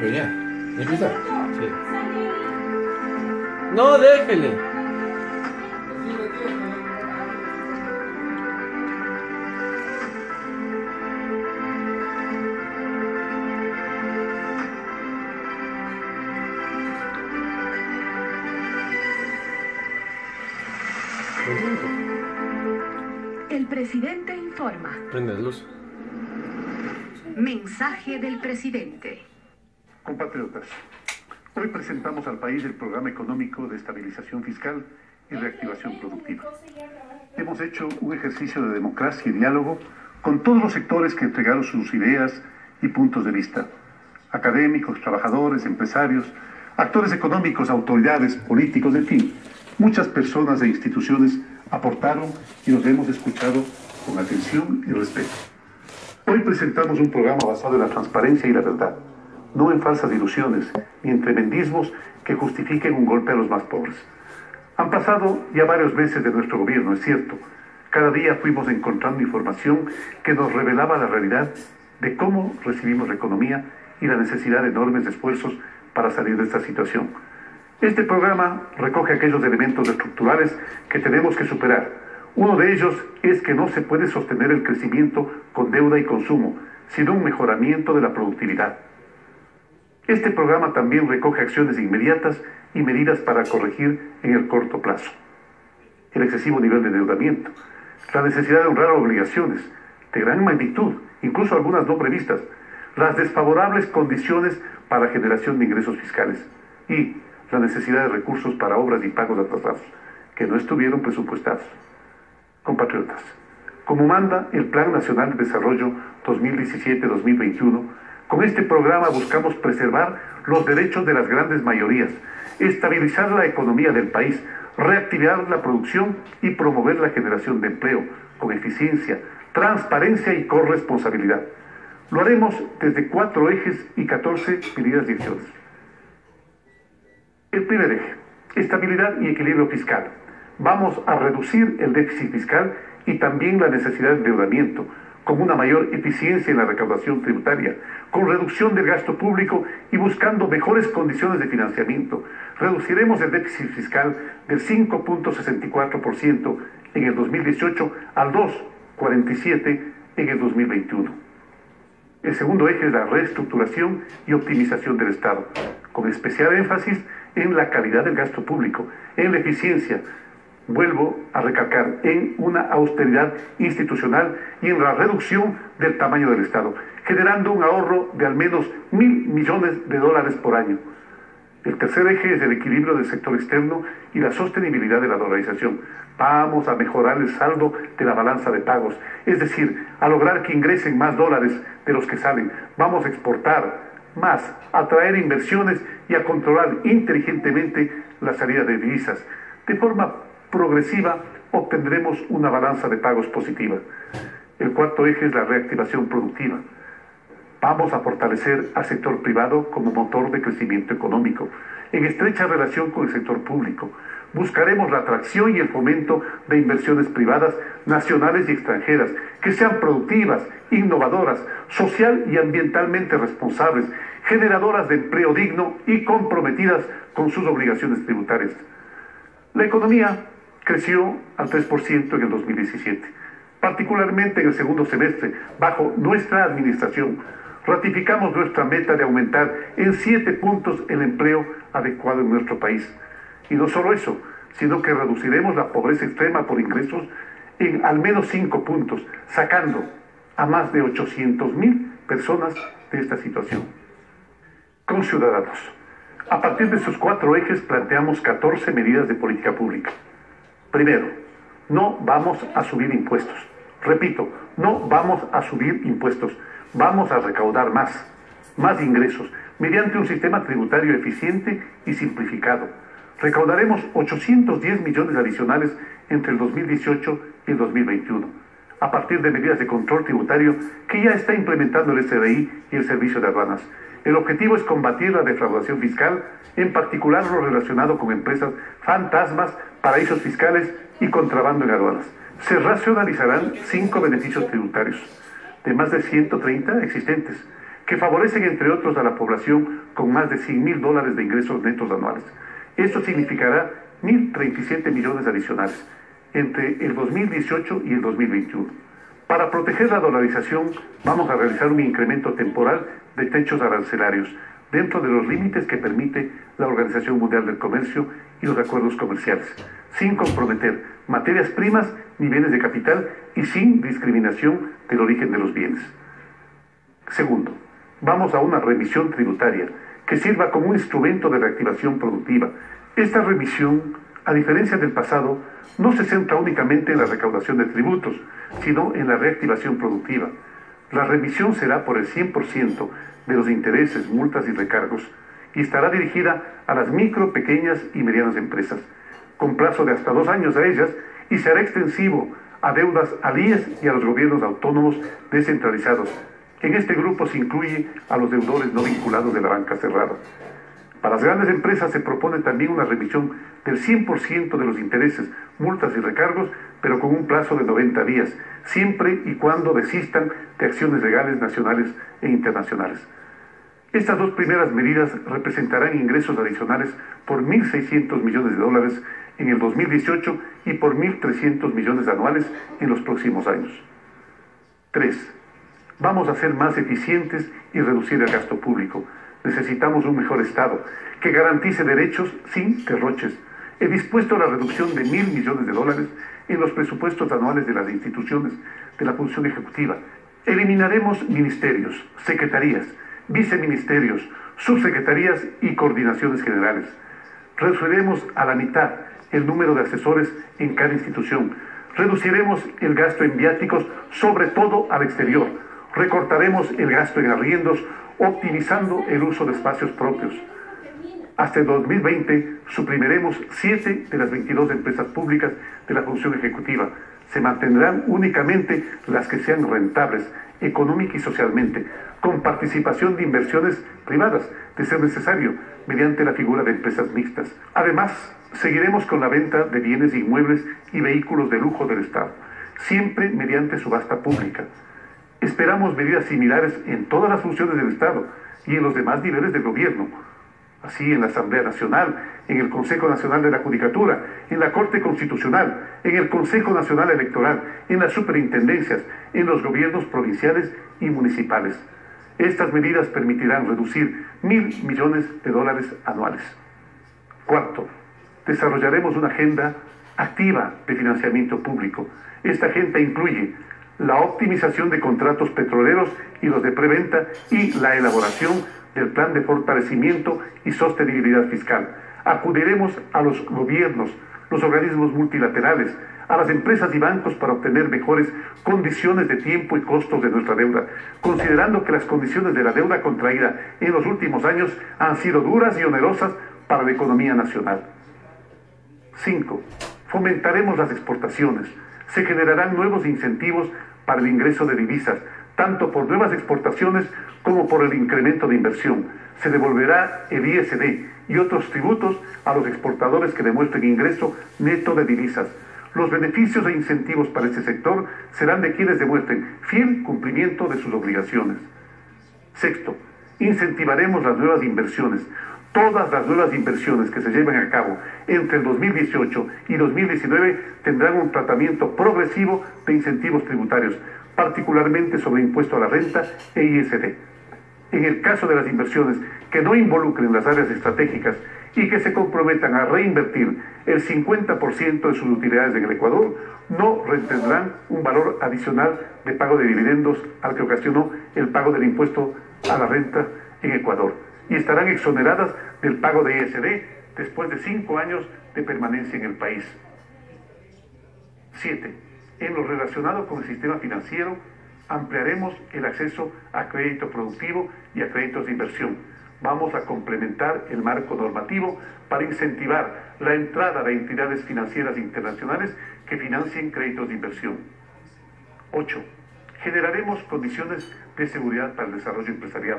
pero ya. Empieza. Sí. No, déjele. El presidente informa. Prende la luz. Mensaje del presidente. Compatriotas, hoy presentamos al país el Programa Económico de Estabilización Fiscal y Reactivación Productiva. Hemos hecho un ejercicio de democracia y diálogo con todos los sectores que entregaron sus ideas y puntos de vista. Académicos, trabajadores, empresarios, actores económicos, autoridades, políticos, en fin, muchas personas e instituciones aportaron y los hemos escuchado con atención y respeto. Hoy presentamos un programa basado en la transparencia y la verdad, no en falsas ilusiones ni en tremendismos que justifiquen un golpe a los más pobres. Han pasado ya varios meses de nuestro gobierno, es cierto. Cada día fuimos encontrando información que nos revelaba la realidad de cómo recibimos la economía y la necesidad de enormes esfuerzos para salir de esta situación. Este programa recoge aquellos elementos estructurales que tenemos que superar. Uno de ellos es que no se puede sostener el crecimiento con deuda y consumo, sino un mejoramiento de la productividad. Este programa también recoge acciones inmediatas y medidas para corregir en el corto plazo. El excesivo nivel de endeudamiento, la necesidad de honrar obligaciones de gran magnitud, incluso algunas no previstas, las desfavorables condiciones para generación de ingresos fiscales y la necesidad de recursos para obras y pagos atrasados, que no estuvieron presupuestados. Compatriotas, como manda el Plan Nacional de Desarrollo 2017-2021, con este programa buscamos preservar los derechos de las grandes mayorías, estabilizar la economía del país, reactivar la producción y promover la generación de empleo con eficiencia, transparencia y corresponsabilidad. Lo haremos desde 4 ejes y 14 medidas y acciones. El primer eje, estabilidad y equilibrio fiscal. Vamos a reducir el déficit fiscal y también la necesidad de endeudamiento, con una mayor eficiencia en la recaudación tributaria, con reducción del gasto público y buscando mejores condiciones de financiamiento. Reduciremos el déficit fiscal del 5.64% en el 2018 al 2.47% en el 2021. El segundo eje es la reestructuración y optimización del Estado, con especial énfasis en la calidad del gasto público, en la eficiencia, vuelvo a recalcar, en una austeridad institucional y en la reducción del tamaño del Estado, generando un ahorro de al menos $1.000 millones por año. El tercer eje es el equilibrio del sector externo y la sostenibilidad de la dolarización. Vamos a mejorar el saldo de la balanza de pagos, es decir, a lograr que ingresen más dólares de los que salen. Vamos a exportar más, a atraer inversiones y a controlar inteligentemente la salida de divisas. De forma progresiva obtendremos una balanza de pagos positiva. El cuarto eje es la reactivación productiva. Vamos a fortalecer al sector privado como motor de crecimiento económico, en estrecha relación con el sector público. Buscaremos la atracción y el fomento de inversiones privadas, nacionales y extranjeras, que sean productivas, innovadoras, social y ambientalmente responsables, generadoras de empleo digno y comprometidas con sus obligaciones tributarias. La economía creció al 3% en el 2017, particularmente en el segundo semestre, bajo nuestra administración. Ratificamos nuestra meta de aumentar en 7 puntos el empleo adecuado en nuestro país. Y no solo eso, sino que reduciremos la pobreza extrema por ingresos en al menos 5 puntos, sacando a más de 800.000 personas de esta situación. Conciudadanos, a partir de esos 4 ejes planteamos 14 medidas de política pública. Primero, no vamos a subir impuestos. Repito, no vamos a subir impuestos. Vamos a recaudar más ingresos, mediante un sistema tributario eficiente y simplificado. Recaudaremos 810 millones adicionales entre el 2018 y el 2021, a partir de medidas de control tributario que ya está implementando el SRI y el Servicio de Aduanas. El objetivo es combatir la defraudación fiscal, en particular lo relacionado con empresas fantasmas, paraísos fiscales y contrabando en aduanas. Se racionalizarán 5 beneficios tributarios, de más de 130 existentes. que favorecen entre otros a la población con más de $100.000 de ingresos netos anuales. Esto significará 1.037 millones adicionales entre el 2018 y el 2021. Para proteger la dolarización, vamos a realizar un incremento temporal de techos arancelarios dentro de los límites que permite la Organización Mundial del Comercio y los acuerdos comerciales, sin comprometer materias primas ni bienes de capital y sin discriminación del origen de los bienes. Segundo, vamos a una revisión tributaria que sirva como un instrumento de reactivación productiva. Esta revisión, a diferencia del pasado, no se centra únicamente en la recaudación de tributos, sino en la reactivación productiva. La revisión será por el 100% de los intereses, multas y recargos y estará dirigida a las micro, pequeñas y medianas empresas, con plazo de hasta 2 años a ellas, y será extensivo a deudas al IES y a los gobiernos autónomos descentralizados. En este grupo se incluye a los deudores no vinculados de la banca cerrada. Para las grandes empresas se propone también una revisión del 100% de los intereses, multas y recargos, pero con un plazo de 90 días, siempre y cuando desistan de acciones legales nacionales e internacionales. Estas dos primeras medidas representarán ingresos adicionales por $1.600 millones en el 2018 y por 1.300 millones anuales en los próximos años. 3. Vamos a ser más eficientes y reducir el gasto público. Necesitamos un mejor Estado que garantice derechos sin derroches. He dispuesto la reducción de $1.000 millones en los presupuestos anuales de las instituciones de la función ejecutiva. Eliminaremos ministerios, secretarías, viceministerios, subsecretarías y coordinaciones generales. Reduciremos a la mitad el número de asesores en cada institución. Reduciremos el gasto en viáticos, sobre todo al exterior. Recortaremos el gasto en arriendos, optimizando el uso de espacios propios. Hasta el 2020 suprimiremos 7 de las 22 empresas públicas de la función ejecutiva. Se mantendrán únicamente las que sean rentables, económica y socialmente, con participación de inversiones privadas, de ser necesario, mediante la figura de empresas mixtas. Además, seguiremos con la venta de bienes inmuebles y vehículos de lujo del Estado, siempre mediante subasta pública. Esperamos medidas similares en todas las funciones del Estado y en los demás niveles del gobierno, así en la Asamblea Nacional, en el Consejo Nacional de la Judicatura, en la Corte Constitucional, en el Consejo Nacional Electoral, en las superintendencias, en los gobiernos provinciales y municipales. Estas medidas permitirán reducir $1.000 millones anuales. Cuarto, desarrollaremos una agenda activa de financiamiento público. Esta agenda incluye la optimización de contratos petroleros y los de preventa y la elaboración del plan de fortalecimiento y sostenibilidad fiscal. Acudiremos a los gobiernos, los organismos multilaterales, a las empresas y bancos para obtener mejores condiciones de tiempo y costos de nuestra deuda, considerando que las condiciones de la deuda contraída en los últimos años han sido duras y onerosas para la economía nacional. 5. Fomentaremos las exportaciones. Se generarán nuevos incentivos para el ingreso de divisas, tanto por nuevas exportaciones como por el incremento de inversión. Se devolverá el ISD y otros tributos a los exportadores que demuestren ingreso neto de divisas. Los beneficios e incentivos para este sector serán de quienes demuestren fiel cumplimiento de sus obligaciones. 6. Incentivaremos las nuevas inversiones. Todas las nuevas inversiones que se lleven a cabo entre el 2018 y 2019 tendrán un tratamiento progresivo de incentivos tributarios, particularmente sobre impuesto a la renta e ISD. En el caso de las inversiones que no involucren las áreas estratégicas y que se comprometan a reinvertir el 50% de sus utilidades en el Ecuador, no retendrán un valor adicional de pago de dividendos al que ocasionó el pago del impuesto a la renta en Ecuador, y estarán exoneradas del pago de ISD después de 5 años de permanencia en el país. 7. En lo relacionado con el sistema financiero, ampliaremos el acceso a crédito productivo y a créditos de inversión. Vamos a complementar el marco normativo para incentivar la entrada de entidades financieras internacionales que financien créditos de inversión. 8. Generaremos condiciones de seguridad para el desarrollo empresarial.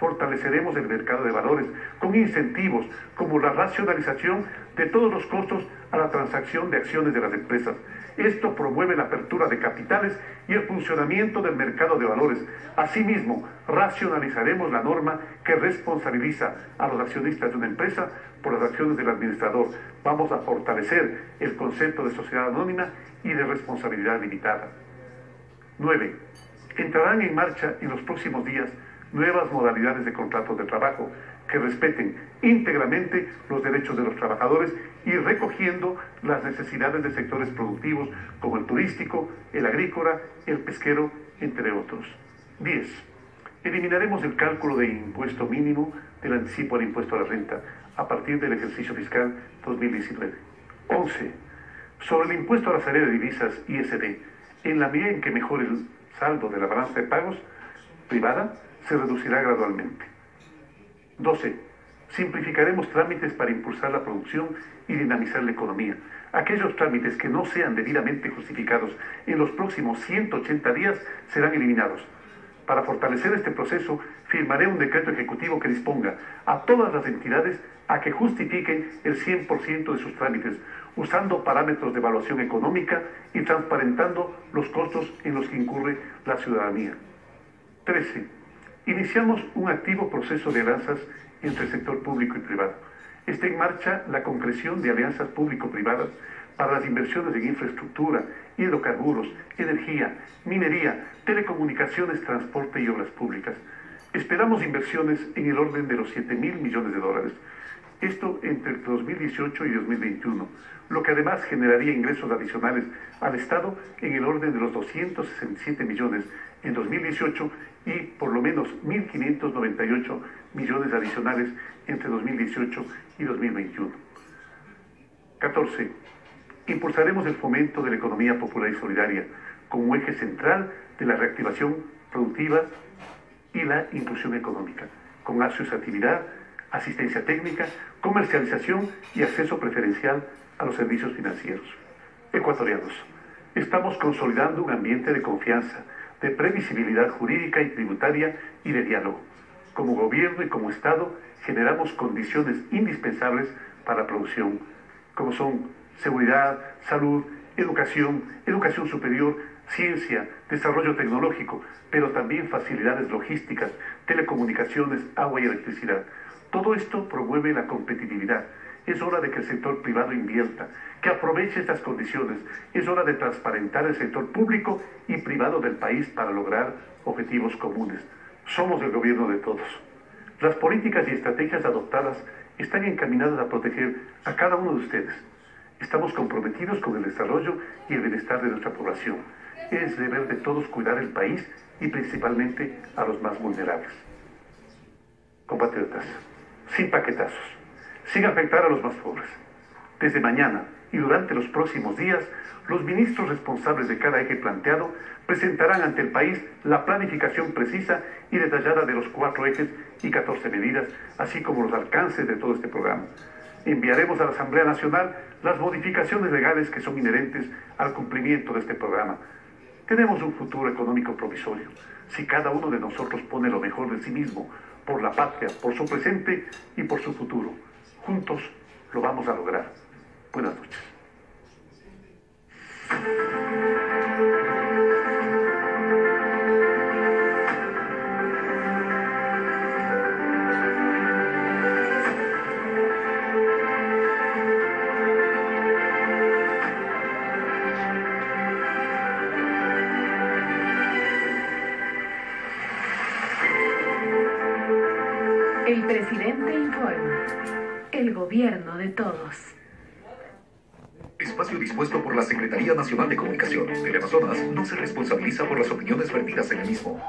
fortaleceremos el mercado de valores con incentivos como la racionalización de todos los costos a la transacción de acciones de las empresas. Esto promueve la apertura de capitales y el funcionamiento del mercado de valores. Asimismo, racionalizaremos la norma que responsabiliza a los accionistas de una empresa por las acciones del administrador. Vamos a fortalecer el concepto de sociedad anónima y de responsabilidad limitada. 9. Entrarán en marcha en los próximos días nuevas modalidades de contratos de trabajo que respeten íntegramente los derechos de los trabajadores y recogiendo las necesidades de sectores productivos como el turístico, el agrícola, el pesquero, entre otros. 10. Eliminaremos el cálculo de impuesto mínimo del anticipo al impuesto a la renta a partir del ejercicio fiscal 2019. 11. Sobre el impuesto a la salida de divisas ISD, en la medida en que mejore el saldo de la balanza de pagos privada, se reducirá gradualmente. 12. Simplificaremos trámites para impulsar la producción y dinamizar la economía. Aquellos trámites que no sean debidamente justificados en los próximos 180 días serán eliminados. Para fortalecer este proceso, firmaré un decreto ejecutivo que disponga a todas las entidades a que justifiquen el 100% de sus trámites, usando parámetros de evaluación económica y transparentando los costos en los que incurre la ciudadanía. 13. Iniciamos un activo proceso de alianzas entre el sector público y privado. Está en marcha la concreción de alianzas público-privadas para las inversiones en infraestructura, hidrocarburos, energía, minería, telecomunicaciones, transporte y obras públicas. Esperamos inversiones en el orden de los $7.000 millones. Esto entre 2018 y 2021, lo que además generaría ingresos adicionales al Estado en el orden de los 267 millones en 2018 y por lo menos 1.598 millones adicionales entre 2018 y 2021. 14. Impulsaremos el fomento de la economía popular y solidaria como eje central de la reactivación productiva y la inclusión económica, con asociatividad, asistencia técnica, comercialización y acceso preferencial a los servicios financieros. Ecuatorianos, estamos consolidando un ambiente de confianza, de previsibilidad jurídica y tributaria y de diálogo. Como gobierno y como Estado generamos condiciones indispensables para la producción, como son seguridad, salud, educación superior, ciencia, desarrollo tecnológico, pero también facilidades logísticas, telecomunicaciones, agua y electricidad. Todo esto promueve la competitividad. Es hora de que el sector privado invierta, que aproveche estas condiciones. Es hora de transparentar el sector público y privado del país para lograr objetivos comunes. Somos el gobierno de todos. Las políticas y estrategias adoptadas están encaminadas a proteger a cada uno de ustedes. Estamos comprometidos con el desarrollo y el bienestar de nuestra población. Es deber de todos cuidar el país y principalmente a los más vulnerables. Compatriotas, sin paquetazos, sin afectar a los más pobres. Desde mañana y durante los próximos días, los ministros responsables de cada eje planteado presentarán ante el país la planificación precisa y detallada de los 4 ejes y 14 medidas, así como los alcances de todo este programa. Enviaremos a la Asamblea Nacional las modificaciones legales que son inherentes al cumplimiento de este programa. Tenemos un futuro económico provisorio. Si cada uno de nosotros pone lo mejor de sí mismo, por la patria, por su presente y por su futuro, juntos lo vamos a lograr. Buenas noches. El presidente informa. El gobierno de todos. Espacio dispuesto por la Secretaría Nacional de Comunicación. Teleamazonas no se responsabiliza por las opiniones vertidas en el mismo.